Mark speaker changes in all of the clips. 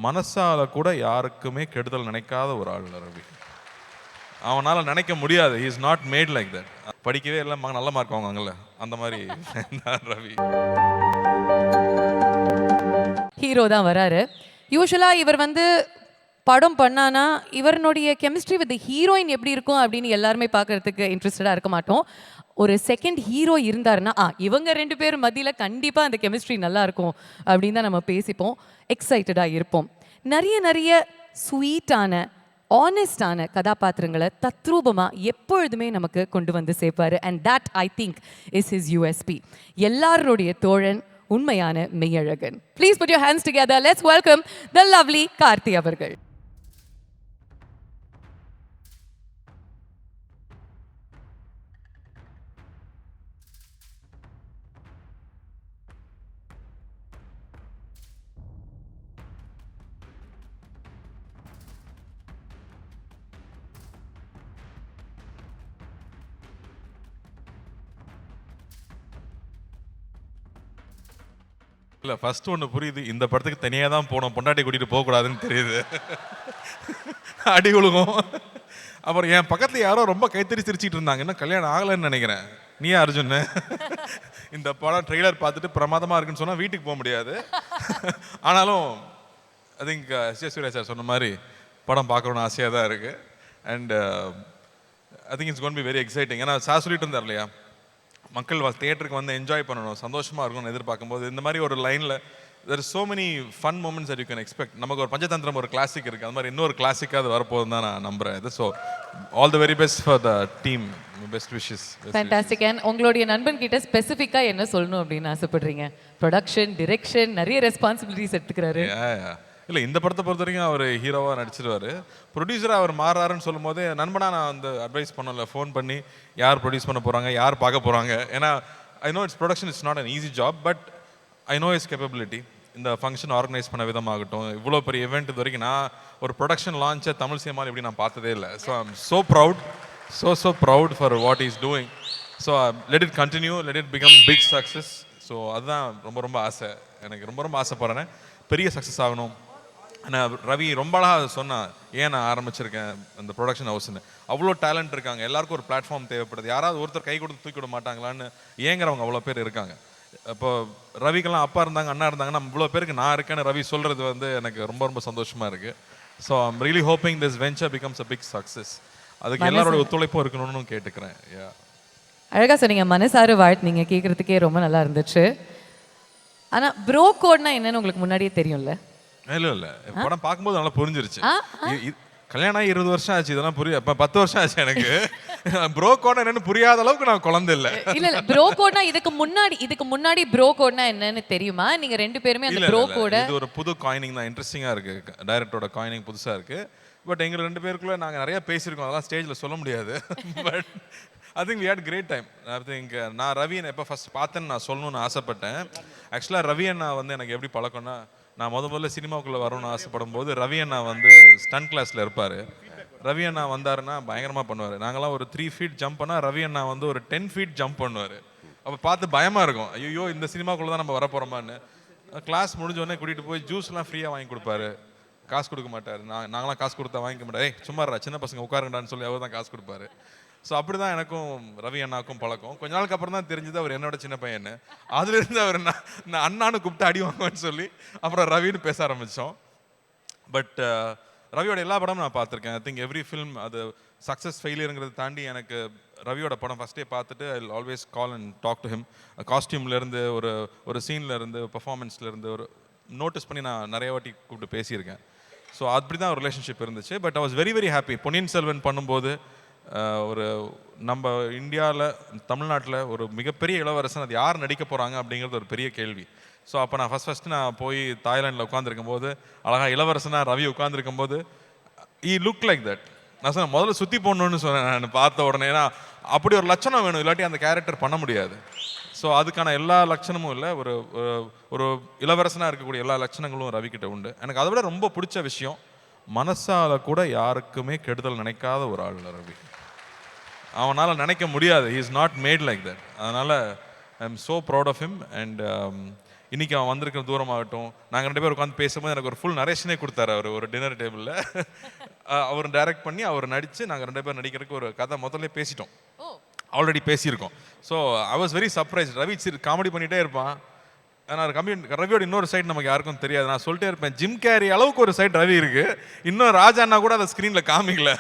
Speaker 1: மனசால கூட யாருக்குமே கெடுதல் நினைக்காத ஒரு ஆள் ரவி. அவனால் நினைக்க முடியாது. He is not made like that. படிக்கவே இல்லை, நல்ல மார்க் வாங்குவாங்கல்ல, அந்த மாதிரி ரவி.
Speaker 2: ஹீரோ தான் வராரு. யூஸ்வலா இவர் படம் பண்ணானா இவருடைய கெமிஸ்ட்ரி வித் ஹீரோயின் எப்படி இருக்கும் அப்படின்னு எல்லாருமே பார்க்கறதுக்கு இன்ட்ரெஸ்டடாக இருக்க மாட்டோம். ஒரு செகண்ட் ஹீரோ இருந்தாருன்னா இவங்க 2 பேரும் மத்தியில் கண்டிப்பாக அந்த கெமிஸ்ட்ரி நல்லா இருக்கும் அப்படின்னு தான் நம்ம பேசிப்போம், எக்ஸைட்டடாக இருப்போம். நிறைய ஸ்வீட்டான ஆனஸ்டான கதாபாத்திரங்களை தத்ரூபமாக எப்பொழுதுமே நமக்கு கொண்டு வந்து சேர்ப்பாரு. And that I think is his USP. எல்லாருடைய தோழன், உண்மையான Meiyazhagan. Please put your hands together. Let's welcome the lovely Karthi அவர்கள்.
Speaker 1: இல்லை, ஃபர்ஸ்ட் ஒன்று புரியுது, இந்த படத்துக்கு தனியாக தான் போனோம், பொண்டாட்டி கூட்டிகிட்டு போகக்கூடாதுன்னு தெரியுது. அடி விழுகும். அப்புறம் என் பக்கத்தில் யாரோ ரொம்ப கைத்தறி சிரிச்சிட்டு இருந்தாங்க, இன்னும் கல்யாணம் ஆகலைன்னு நினைக்கிறேன். நீ அர்ஜுன் இந்த படம் ட்ரெய்லர் பார்த்துட்டு பிரமாதமாக இருக்குன்னு சொன்னால் வீட்டுக்கு போக முடியாது. ஆனாலும் ஐ திங்க் சூர்யா சார் சொன்ன மாதிரி படம் பார்க்கணுன்னு ஆசையாக தான் இருக்குது. And I think it's gonna be very exciting. ஏன்னா சார் சொல்லிட்டு இருந்தார் இல்லையா, மக்கள் தியேட்டருக்கு என்ஜாய் பண்ணணும், சந்தோஷமாக இருக்கணும்னு எதிர்பார்க்கும்போது இந்த மாதிரி ஒரு லைனில் there is so many fun moments that you can expect. நமக்கு ஒரு பஞ்சதந்திரம் ஒரு கிளாசிக் இருக்குது, அது மாதிரி இன்னொரு கிளாசிக்காக அது வரப்போகுதுன்னு தான் நான் நம்புகிறேன். இது so all the very best for the team. Best wishes.
Speaker 2: Fantastic. And உங்களுடைய நண்பன் கிட்ட ஸ்பெசிஃபிக்காக என்ன சொல்லணும் அப்படின்னு ஆசைப்படுறீங்க? ப்ரொடக்ஷன், டிரெக்ஷன், நிறைய ரெஸ்பான்சிபிலிட்டிஸ் எடுத்துக்கிறாரு.
Speaker 1: இல்லை, இந்த படத்தை பொறுத்த வரைக்கும் அவர் ஹீரோவாக நடிச்சிருவார். ப்ரொடியூசராக அவர் மாறாருன்னு சொல்லும் போதே நண்பனாக நான் அட்வைஸ் பண்ணல, ஃபோன் பண்ணி யார் ப்ரொடியூஸ் பண்ண போகிறாங்க, யார் பார்க்க போகிறாங்க. ஏன்னா I know it's production it's not an easy job, but I know is capability. இந்த ஃபங்க்ஷன் ஆர்கனைஸ் பண்ண விதமாகட்டும், இவ்வளோ பெரிய இவெண்ட் இது வரைக்கும் நான் ஒரு ப்ரொடக்ஷன் லான்ச்சை தமிழ் சினிமாவில் எப்படி நான் பார்த்ததே இல்லை. So I am so proud, so proud for what is doing. So let it continue, let it become big success. So அதுதான் ரொம்ப ஆசை, எனக்கு ரொம்ப ஆசைப்படுறேன், பெரிய சக்ஸஸ் ஆகணும். நான் ரவி ரொம்ப அழகாக சொன்னான், ஏன் நான் ஆரம்பிச்சிருக்கேன் இந்த ப்ரொடக்ஷன் ஹவுஸ்ன்னு. அவ்வளோ டேலண்ட் இருக்காங்க, எல்லாருக்கும் ஒரு பிளாட்ஃபார்ம் தேவைப்படுது. யாராவது ஒருத்தர் கை கொடுத்து தூக்கி விட மாட்டாங்களான்னு ஏங்குறவங்க அவ்வளோ பேர் இருக்காங்க. இப்போ ரவிக்கெல்லாம் அப்பா இருந்தாங்க, அண்ணா இருந்தாங்கன்னா இவ்வளோ பேருக்கு நான் இருக்கேன்னு ரவி சொல்கிறது எனக்கு ரொம்ப சந்தோஷமாக இருக்குது. So I'm really hoping this venture becomes a big success. அதுக்கு எல்லாரோட ஒத்துழைப்பும் இருக்கணும்னு கேட்டுக்கிறேன்.
Speaker 2: அழகாக சொன்னீங்க, மனசார வாழ்த்துனீங்க, கேட்குறதுக்கே ரொம்ப நல்லா இருந்துச்சு. ஆனால் ப்ரோ கோட்னா என்னன்னு உங்களுக்கு முன்னாடியே தெரியும்ல?
Speaker 1: இல்லை, படம் பார்க்கும்போது நல்லா புரிஞ்சிருச்சு. கல்யாணம் 20 வருஷம் ஆச்சு, இதெல்லாம் புரிய 10 வருஷம் ஆச்சு எனக்கு. ப்ரோ கோட்னா என்னன்னு புரியாத அளவுக்கு நான் குழந்தை இல்லை.
Speaker 2: இல்ல ப்ரோ கோட்னா இதுக்கு முன்னாடி ப்ரோ கோட்னா என்னன்னு தெரியுமா? நீங்க 2 பேருமே அந்த ப்ரோ கோட
Speaker 1: இது ஒரு புது காயினிங் தான், இன்ட்ரெஸ்டிங்கா இருக்கு. டைரக்டரோட காயினிங் புதுசா இருக்கு. பட் எங்க 2 பேருக்குள்ள நாங்க நிறைய பேசியிருக்கோம், அதெல்லாம் ஸ்டேஜ்ல சொல்ல முடியாது. But I think we had great time. I think நான் ரவியன் எப்போ ஃபர்ஸ்ட் பார்த்தேன்னு நான் சொல்லணும்னு ஆசைப்பட்டேன். ஆக்சுவலாக ரவி அண்ணா எனக்கு எப்படி பழக்கம்னா, நான் முதல்ல சினிமாவுக்குள்ளே வரணும்னு ஆசைப்படும் போது ரவி அண்ணா ஸ்டண்ட் கிளாஸில் இருப்பார். ரவி அண்ணா வந்தாருன்னா பயங்கரமாக பண்ணுவார். நாங்களாம் ஒரு 3 feet ஜம்ப் பண்ணால் ரவி அண்ணா ஒரு 10 feet ஜம்ப் பண்ணுவார். அப்போ பார்த்து பயமாக இருக்கும், ஐயோ இந்த சினிமாக்குள்ளே தான் நம்ம வரப்போகிறோமான்னு. கிளாஸ் முடிஞ்சோடனே கூட்டிகிட்டு போய் ஜூஸ்லாம் ஃப்ரீயாக வாங்கி கொடுப்பாரு, காசு கொடுக்க மாட்டார். நாங்களாம் காசு கொடுத்தா வாங்கிக்க மாட்டேன், சும்மாரா சின்ன பசங்க உட்காருங்கடான்னு சொல்லி அவர் தான் காசு கொடுப்பாரு. ஸோ அப்படி தான் எனக்கும் ரவி அண்ணாக்கும் பழக்கம். கொஞ்ச நாளுக்கு அப்புறம் தான் தெரிஞ்சது அவர் என்னோட சின்ன பையன்னு. அதுலேருந்து அவர் நான் அண்ணான்னு கூப்பிட்டு அடி வாங்குவேன்னு சொல்லி அப்புறம் ரவின்னு பேச ஆரம்பித்தோம். பட் ரவியோட எல்லா படமும் நான் பார்த்துருக்கேன். ஐ திங்க் எவ்ரி ஃபில்ம் அது சக்ஸஸ் ஃபெயிலியருங்கிறத தாண்டி எனக்கு ரவியோட படம் ஃபஸ்ட்டே பார்த்துட்டு I always call and talk to him. காஸ்டியூம்லேருந்து ஒரு சீன்லேருந்து பர்ஃபார்மன்ஸ்லேருந்து ஒரு நோட்டீஸ் பண்ணி நான் நிறைய வாட்டி கூப்பிட்டு பேசியிருக்கேன். ஸோ அப்படி தான் ஒரு ரிலேஷன்ஷிப் இருந்துச்சு. But I was very happy. Ponniyin Selvan பண்ணும்போது ஒரு நம்ம இந்தியாவில் தமிழ்நாட்டில் ஒரு மிகப்பெரிய இளவரசன் அது யார் நடிக்க போகிறாங்க அப்படிங்கிறது ஒரு பெரிய கேள்வி. ஸோ அப்போ நான் ஃபஸ்ட்டு நான் போய் தாய்லாண்டில் உட்காந்துருக்கும் போது அழகாக இளவரசனாக ரவி உட்காந்துருக்கும் போது ஈ லுக் லைக் தட். நான் சொன்னேன் முதல்ல சுற்றி போடணுன்னு சொன்னேன் நான் பார்த்த உடனே. ஏன்னா அப்படி ஒரு லட்சணம் வேணும், இல்லாட்டி அந்த கேரக்டர் பண்ண முடியாது. ஸோ அதுக்கான எல்லா லட்சணமும் இல்லை, ஒரு ஒரு இளவரசனாக இருக்கக்கூடிய எல்லா லட்சணங்களும் ரவிக்கிட்ட உண்டு. எனக்கு அதை விட ரொம்ப பிடிச்ச விஷயம், மனசால கூட யாருக்குமே கெடுதல் நினைக்காத ஒரு ஆள் ரவி. அவனால் நினைக்க முடியாது, he is not made like that. அதனால் I am so proud of him. And இன்றைக்கி அவன் வந்திருக்கிற தூரமாகட்டும், நாங்கள் 2 பேரும் உட்காந்து பேசும்போது எனக்கு ஒரு ஃபுல் நரேஷனே கொடுத்தாரு அவர் ஒரு டின்னர் டேபிளில். அவர் டைரக்ட் பண்ணி அவர் நடித்து நாங்கள் 2 பேர் நடிக்கிறதுக்கு ஒரு கதை முதல்ல பேசிட்டோம், ஆல்ரெடி பேசியிருக்கோம். So I was very surprise. Ravi comedy பண்ணிகிட்டே இருப்பான். ஆனால் ரவியோட இன்னொரு சைடு நமக்கு யாருக்கும் தெரியாது. நான் சொல்லிட்டே இருப்பேன், ஜிம் கேரி அளவுக்கு ஒரு சைடு ரவி இருக்குது, இன்னும் ராஜாண்ணா கூட அதை ஸ்க்ரீனில் காமிக்கல.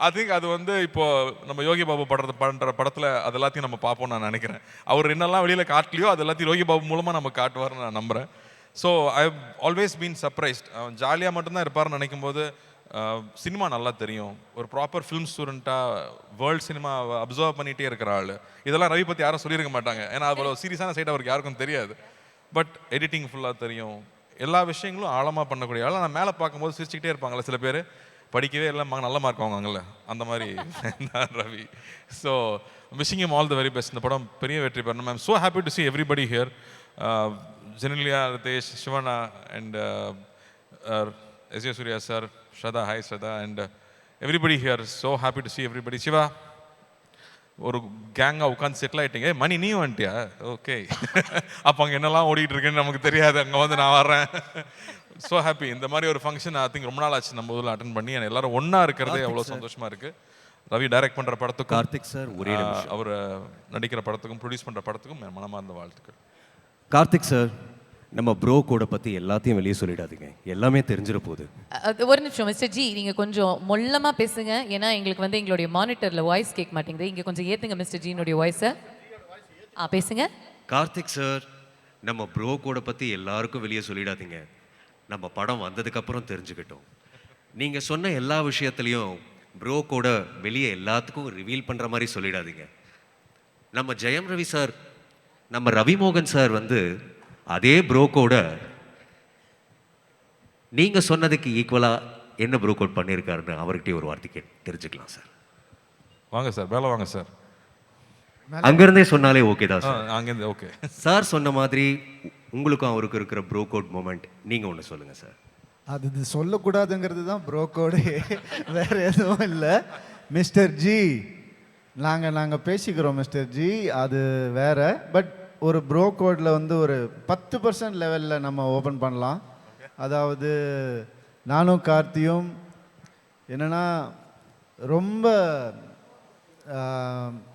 Speaker 1: ஐ திங்க் அது வந்து இப்போது நம்ம யோகி பாபு பண்ணுற படத்தில் அது எல்லாத்தையும் நம்ம பார்ப்போம் நான் நினைக்கிறேன். அவர் என்னெல்லாம் வெளியில் காட்டலையோ அது எல்லாத்தையும் யோகி பாபு மூலமாக நம்ம காட்டுவார்னு நான் நம்புகிறேன். So I have always been surprised. அவன் ஜாலியாக மட்டும்தான் இருப்பார்னு நினைக்கும் போது சினிமா நல்லா தெரியும், ஒரு ப்ராப்பர் ஃபிலிம் ஸ்டூடெண்ட்டாக வேர்ல்டு சினிமா அப்சர்வ் பண்ணிகிட்டே இருக்கிற ஆள். இதெல்லாம் ரவி பற்றி யாரும் சொல்லியிருக்க மாட்டாங்க, ஏன்னா அவ்வளோ சீரியஸான சைடு அவருக்கு யாருக்கும் தெரியாது. பட் எடிட்டிங் ஃபுல்லாக தெரியும், எல்லா விஷயங்களும் ஆழமாக பண்ணக்கூடிய ஆள். நான் மேலே பார்க்கும்போது சிரிச்சுக்கிட்டே இருப்பாங்களே சில பேர், படிக்கவே இல்லை நல்ல மார்க் வாங்குவாங்கல்ல, அந்த மாதிரி Ravi. So wishing him all the very best. இந்த படம் பெரிய வெற்றி பெறணும். I'm so happy to see everybody here. Genelia, Riteish, Shivanna and S Surya sir, Shraddha, hi Shraddha, and everybody here. So happy to see everybody. Siva, ஒரு கேங்காக உட்காந்து செட்டில் ஆகிட்டீங்க. மணி நீ வந்துட்டியா? ஓகே. அப்போ அங்கே என்னெல்லாம் ஓடிட்டு இருக்குன்னு நமக்கு தெரியாது, அங்கே வந்து நான் வர்றேன். So happy. இந்த மாதிரி ஒரு ஃபங்க்ஷன் ஐ திங்க் ரொம்ப நாள் ஆச்சு நம்ம ஊரில் அட்டன் பண்ணி. எல்லாரும் ஒன்றா இருக்கிறதே அவ்வளோ சந்தோஷமாக இருக்குது. ரவி டைரக்ட் பண்ணுற படத்துக்கும்,
Speaker 3: கார்த்திக் சார் ஒரே
Speaker 1: அவர் நடிக்கிற படத்துக்கும், ப்ரொடியூஸ் பண்ணுற படத்துக்கும் மனமார்ந்த வாழ்த்துக்கள்.
Speaker 3: கார்த்திக் சார், நம்ம ப்ரோ கோடை பற்றி எல்லாத்தையும் வெளியே சொல்லிடாதீங்க, எல்லாமே தெரிஞ்சிட போகுது.
Speaker 2: ஒரு நிமிஷம் மிஸ்டர் ஜி, நீங்கள் கொஞ்சம் மொல்லமாக பேசுங்க, ஏன்னா எங்களுக்கு வந்து எங்களுடைய மானிட்டரில் வாய்ஸ் கேட்க மாட்டேங்குது. இங்கே கொஞ்சம் ஏற்றுங்க மிஸ்டர் ஜினுடைய வாய்ஸை. பேசுங்க.
Speaker 3: கார்த்திக் சார், நம்ம ப்ரோ கோடை பற்றி எல்லாருக்கும் வெளியே சொல்லிடாதீங்க, நம்ம படம் வந்ததுக்கப்புறம் தெரிஞ்சுக்கிட்டோம். நீங்கள் சொன்ன எல்லா விஷயத்துலையும் ப்ரோ கோடை வெளியே எல்லாத்துக்கும் ரிவீல் பண்ணுற மாதிரி சொல்லிடாதீங்க. நம்ம ஜெயம் ரவி சார், நம்ம ரவிமோகன் சார் வந்து அதே ப்ரோ கோடை நீங்கள் சொன்னதுக்கு ஈக்குவலாக என்ன ப்ரோ கோட் பண்ணியிருக்காருன்னு அவர்கிட்டயே ஒரு வார்த்தை தெரிஞ்சுக்கலாம் சார்.
Speaker 1: வாங்க சார், மேலே வாங்க சார்.
Speaker 3: அங்கேருந்தே சொன்னாலே ஓகே தான் சார்.
Speaker 1: அங்கேருந்து ஓகே.
Speaker 3: சார் சொன்ன மாதிரி உங்களுக்கும் அவருக்கு இருக்கிற ப்ரோ கோட் மூமெண்ட் நீங்கள் ஒன்று சொல்லுங்கள் சார்.
Speaker 4: அது இது சொல்லக்கூடாதுங்கிறது தான் ப்ரோ கோடு, வேற எதுவும் இல்லை. மிஸ்டர் ஜி, நாங்கள் பேசிக்கிறோம் மிஸ்டர் ஜி, அது வேற. பட் ஒரு ப்ரோ கோடில் வந்து ஒரு 10% லெவலில் நம்ம ஓப்பன் பண்ணலாம். அதாவது நானும் கார்த்தியும் என்னென்னா ரொம்ப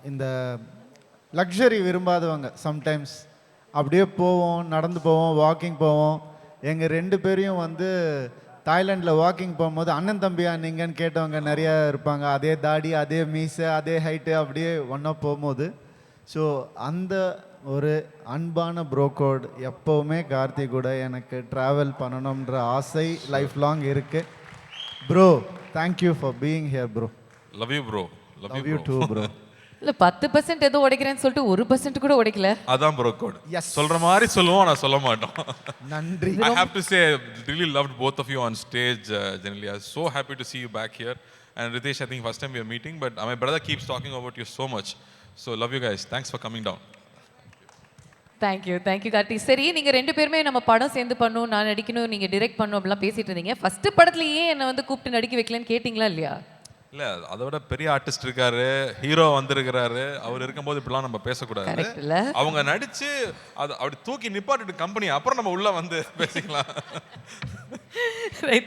Speaker 4: இந்த லக்ஸரி விரும்பாதவங்க. சம்டைம்ஸ் அப்படியே போவோம், நடந்து போவோம், வாக்கிங் போவோம். எங்கள் 2 பேரையும் வந்து தாய்லாண்டில் வாக்கிங் போகும்போது அண்ணன் தம்பியா நீங்கன்னு கேட்டவங்க நிறையா இருப்பாங்க. அதே தாடி, அதே மீசை, அதே ஹைட்டு, அப்படியே ஒன்றா போகும்போது. ஸோ அந்த ஒரு அன்பான ப்ரோ கோட் எப்போவுமே கார்த்திக் கூட எனக்கு ட்ராவல் பண்ணணுன்ற ஆசை லைஃப் லாங் இருக்குது. Bro, thank you for being here bro.
Speaker 1: Love you bro.
Speaker 4: Love you too bro.
Speaker 2: இல்லை 10% ஏதோ உடைக்கிறேன்னு சொல்லிட்டு 1% கூட உடைக்கல.
Speaker 1: அதான் ப்ரோ கோட்.
Speaker 4: Yes.
Speaker 1: சொல்ற மாதிரி சொல்லுவோம், நான் சொல்ல மாட்டோம்.
Speaker 4: நன்றி.
Speaker 1: I have to say, really loved both of you on stage, Janelia. So happy to see you back here. And Ritesh, I think first time we are meeting, but my brother keeps talking about you so much. So love you guys. Thanks for coming down.
Speaker 2: Thank you Karthi. சரி, நீங்கள் 2 பேருமே நம்ம படம் சேர்ந்து பண்ணணும், நான் நடிக்கணும், நீங்கள் டிரெக்ட் பண்ணணும் அப்படிலாம் பேசிட்டு இருந்தீங்க. ஃபர்ஸ்ட் படத்துலையே என்னை வந்து கூப்பிட்டு நடிக்க வைக்கலன்னு கேட்டிங்களா இல்லையா?
Speaker 1: இல்லை, அதை விட பெரிய ஆர்டிஸ்ட் இருக்காரு, ஹீரோ வந்திருக்கிறாரு, அவர் இருக்கும்போது இப்படிலாம் நம்ம பேசக்கூடாது. அவங்க நடிச்சு அது அப்படி தூக்கி நிப்பாட்டிட்டு கம்பெனி அப்புறம் நம்ம உள்ள வந்து பேசிக்கலாம்.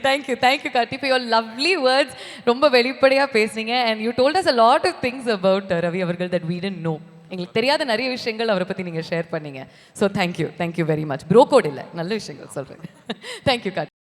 Speaker 2: Thank you Karthi for your lovely words. ரொம்ப வெளிப்படையாக பேசுனீங்க. And you told us a lot of things about Ravi அவர்கள் that we didn't know. எங்களுக்கு தெரியாத நிறைய விஷயங்கள் அவரை பற்றி நீங்கள் ஷேர் பண்ணீங்க. So thank you very much. Bro code இல்லை, நல்ல விஷயங்கள் சொல்கிறேன். தேங்க்யூ கார்த்தி.